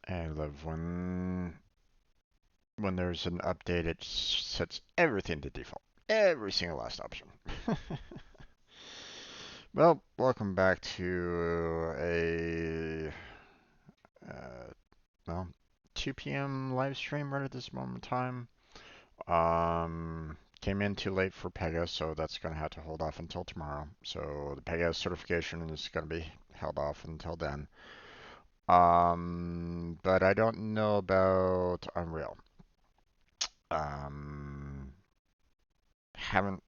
I love when there's an update, it sets everything to default. Every single last option. Well, welcome back to a uh, well 2 p.m. live stream right at this moment in time. Came in too late for Pega, so that's gonna have to hold off until tomorrow. So the Pega certification is gonna be held off until then. But I don't know about Unreal. Um, haven't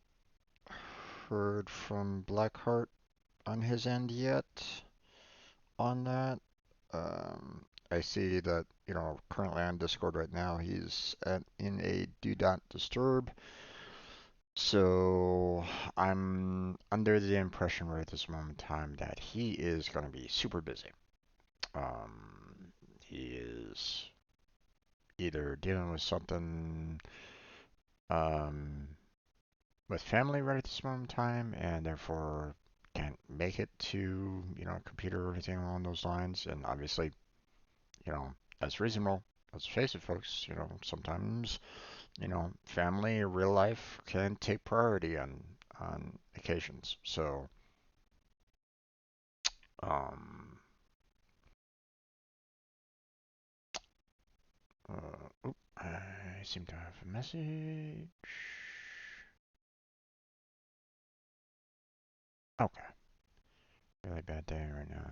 heard from Blackheart on his end yet on that. I see that, currently on Discord right now, he's in a do not disturb. So I'm under the impression right at this moment in time that he is going to be super busy. He is either dealing with something um, with family right at this moment in time, and therefore can't make it to, computer or anything along those lines. And obviously, that's reasonable. Let's face it, folks. Sometimes, family or real life can take priority on occasions. So, um, I seem to have a message. Okay, really bad day right now.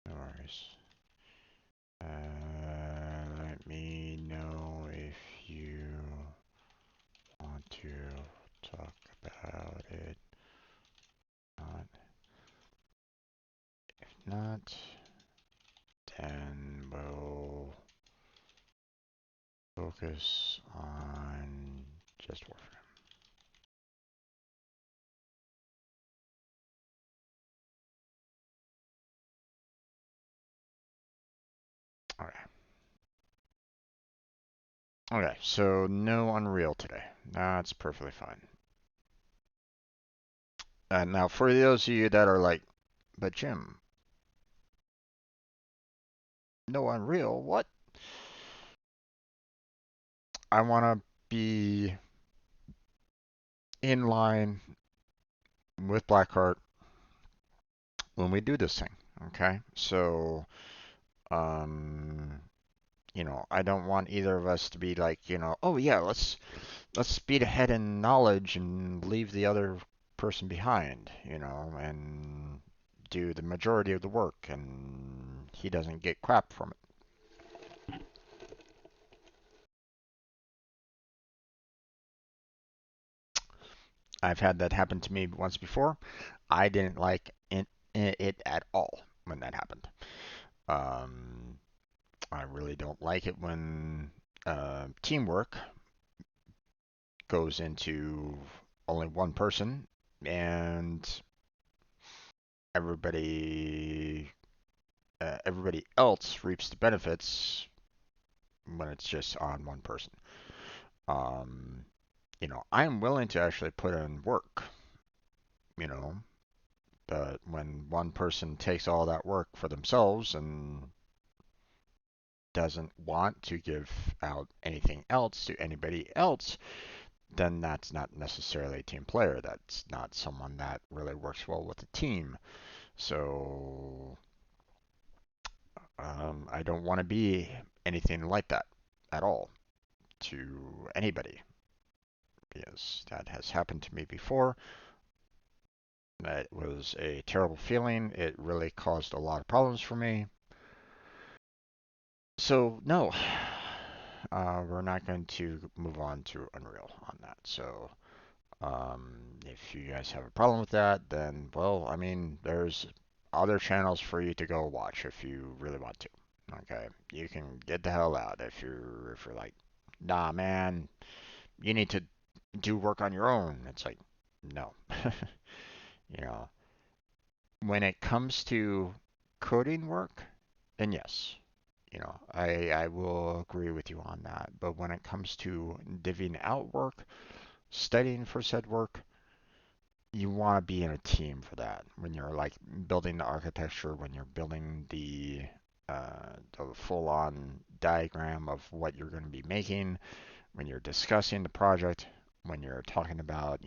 No worries. Let me know if you want to talk about it. Not, if not, then we'll focus on just Warframe. Okay. Okay, so no Unreal today. That's perfectly fine. And now for those of you that are like, but Jim, no Unreal, what? I want to be in line with Blackheart when we do this thing. Okay, so um, I don't want either of us to be like, oh yeah, let's speed ahead in knowledge and leave the other person behind, and do the majority of the work, and he doesn't get crap from it. I've had that happen to me once before. I didn't like it at all when that happened. Um, I really don't like it when teamwork goes into only one person and everybody everybody else reaps the benefits when it's just on one person. Um, I'm willing to actually put in work, you know, but when one person takes all that work for themselves and doesn't want to give out anything else to anybody else, then that's not necessarily a team player. That's not someone that really works well with the team. So I don't want to be anything like that at all to anybody because that has happened to me before. It was a terrible feeling. It really caused a lot of problems for me. So, no, we're not going to move on to Unreal on that. So, if you guys have a problem with that, then, well, I mean, there's other channels for you to go watch if you really want to. Okay, you can get the hell out if you're like, nah, man, you need to do work on your own. It's like, no, you know, when it comes to coding work, then yes, I will agree with you on that. But when it comes to divvying out work, studying for said work, you want to be in a team for that. When you're like building the architecture, when you're building the full-on diagram of what you're going to be making, when you're discussing the project, when you're talking about,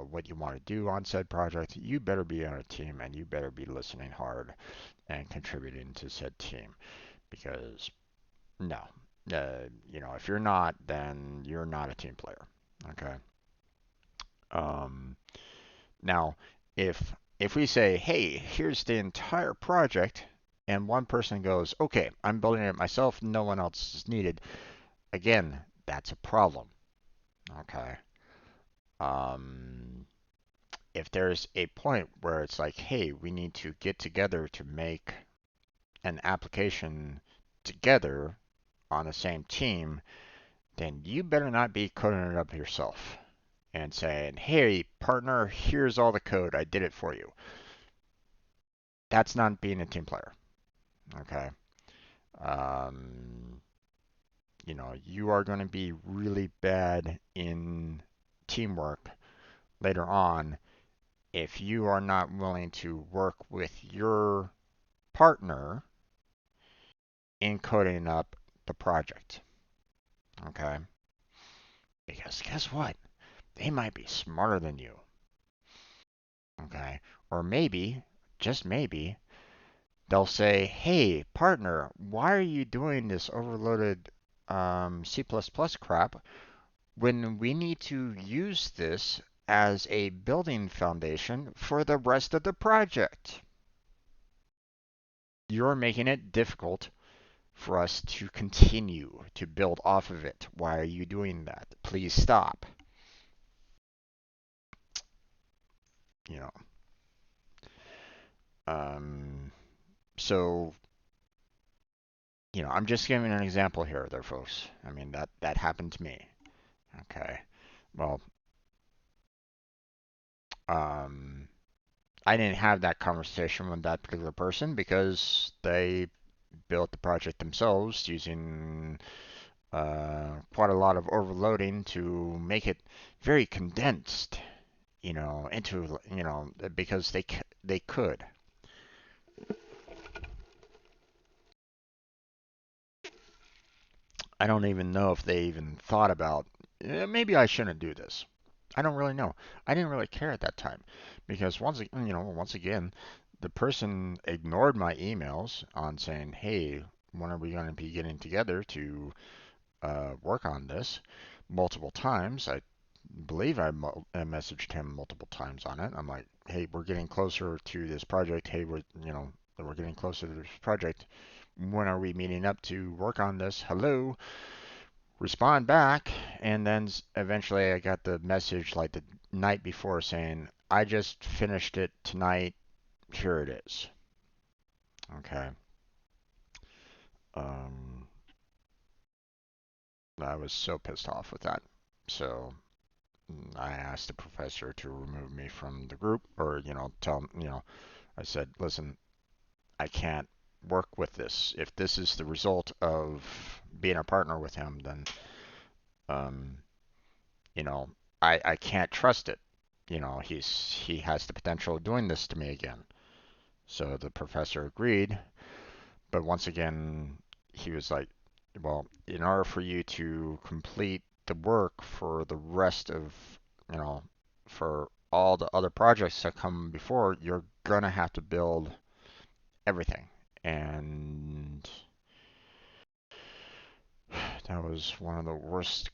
what you want to do on said project, you better be on a team and you better be listening hard and contributing to said team. Because no, if you're not, then you're not a team player. Okay. Um, Now, if we say, hey, here's the entire project, and one person goes, okay, I'm building it myself, no one else is needed, again, that's a problem. Okay. Um, if there's a point where it's like, hey, we need to get together to make an application together on the same team, then you better not be coding it up yourself and saying, hey, partner, here's all the code, I did it for you. That's not being a team player. Okay. Um, you are going to be really bad in teamwork later on if you are not willing to work with your partner in coding up the project. Okay. Because guess what? They might be smarter than you. Okay. Or maybe, just maybe, they'll say, hey, partner, why are you doing this overloaded C++ crap when we need to use this as a building foundation for the rest of the project? You're making it difficult for us to continue to build off of it. Why are you doing that? Please stop. You know. Um, so, I'm just giving an example here, there, folks. I mean, that happened to me. Okay. Well, um, I didn't have that conversation with that particular person because they built the project themselves using quite a lot of overloading to make it very condensed, into, because they could. I don't even know if they even thought about, maybe I shouldn't do this. I don't really know. I didn't really care at that time because once again, the person ignored my emails on saying, "Hey, when are we going to be getting together to work on this?" Multiple times. I believe I messaged him multiple times on it. I'm like, "Hey, we're getting closer to this project. Hey, we're getting closer to this project. When are we meeting up to work on this? Hello." Respond back, and then eventually I got the message like the night before saying, I just finished it tonight, here it is. Okay. Um, I was so pissed off with that. So I asked the professor to remove me from the group, or, tell him, I said, listen, I can't work with this. If this is the result of being a partner with him, then, um, you know, I can't trust it. He has the potential of doing this to me again. So the professor agreed, but once again, he was like, well, in order for you to complete the work for the rest of, you know, for all the other projects that come before, you're gonna have to build everything. And that was one of the worst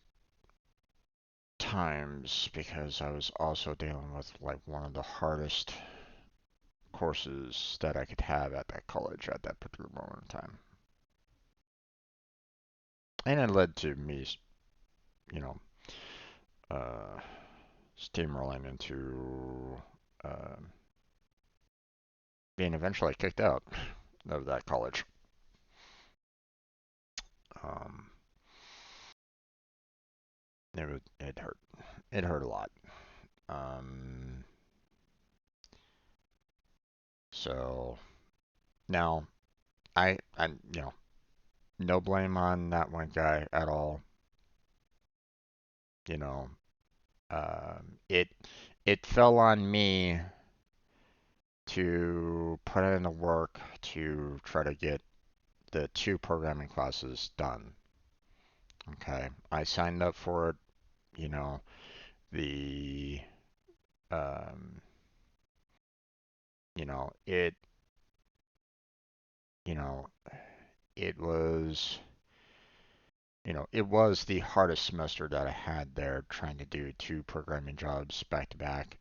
times because I was also dealing with like one of the hardest courses that I could have at that college at that particular moment in time. And it led to me, you know, uh, steamrolling into uh, being eventually kicked out of that college. Um, it hurt. It hurt a lot. Um, so now I no blame on that one guy at all. You know, it it fell on me to put in the work to try to get the 2 programming classes done. Okay, I signed up for it, you know, the um, you know, it you know, it was it was the hardest semester that I had there trying to do 2 programming jobs back to back.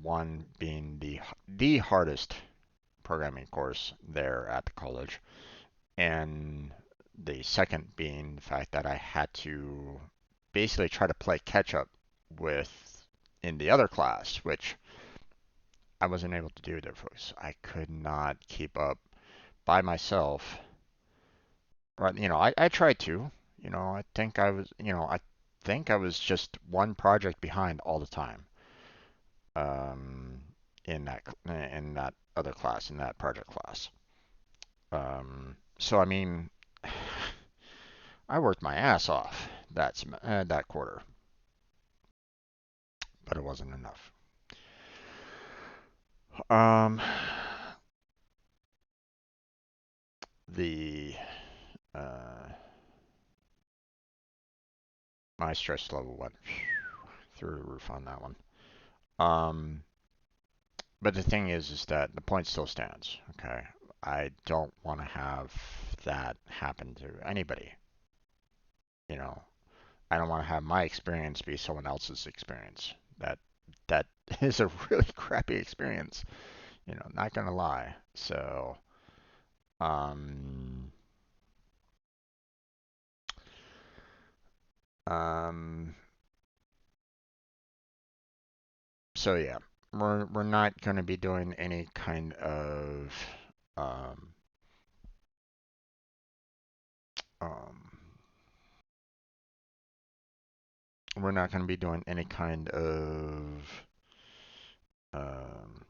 One being the hardest programming course there at the college, and the second being the fact that I had to basically try to play catch up with in the other class, which I wasn't able to do there, folks. I could not keep up by myself. Right, I tried to. I think I was just one project behind all the time. Um, in that other class, in that project class. So I mean, I worked my ass off that quarter, but it wasn't enough. Um, the my stress level went through the roof on that one. Um, but the thing is that the point still stands. Okay, I don't want to have that happen to anybody. You know, I don't want to have my experience be someone else's experience. That is a really crappy experience. Not gonna lie. So, um, um, so yeah, we're not gonna be doing any kind of um, um, we're not gonna be doing any kind of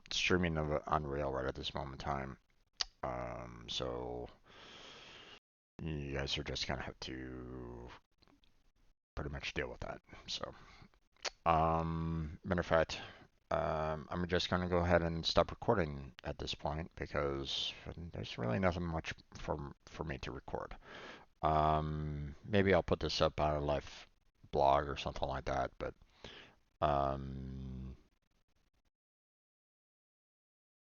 streaming of Unreal right at this moment in time. So you guys are just gonna have to pretty much deal with that. So, matter of fact, I'm just gonna go ahead and stop recording at this point because there's really nothing much for me to record. Maybe I'll put this up on a live blog or something like that, um,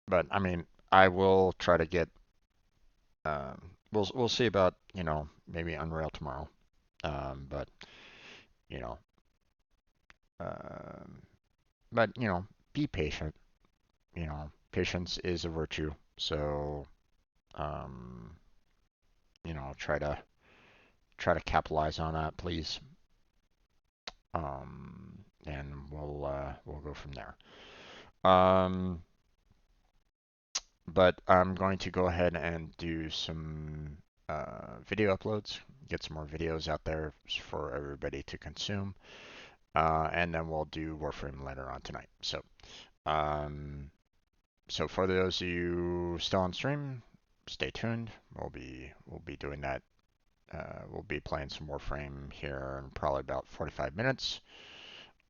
but I mean, I will try to get. We'll see about maybe Unreal tomorrow. But you know, um, be patient. Patience is a virtue. So um, try to capitalize on that, please. And we'll go from there. Um, but I'm going to go ahead and do some video uploads, get some more videos out there for everybody to consume, and then we'll do Warframe later on tonight. Um, so for those of you still on stream, stay tuned. We'll be doing that. We'll be playing some Warframe here in probably about 45 minutes.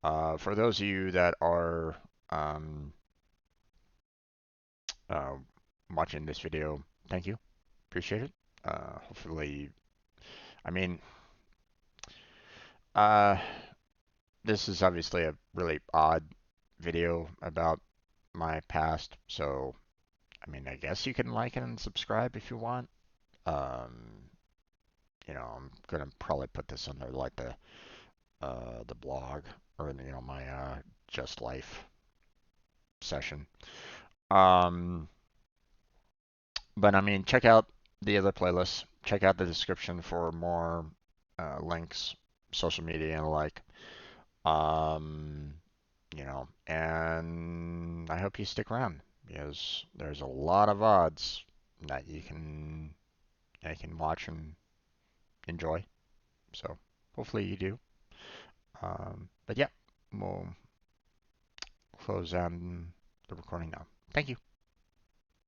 For those of you that are um, uh, watching this video, thank you. Appreciate it. Hopefully, I mean, uh, this is obviously a really odd video about my past, so I mean, I guess you can like it and subscribe if you want. Um, I'm gonna probably put this under like the blog or my Just Life session. Um, but I mean, check out the other playlists. Check out the description for more links, social media and the like. Um, and I hope you stick around because there's a lot of VODs that you can watch and enjoy. So hopefully you do. But yeah, we'll close down the recording now. Thank you.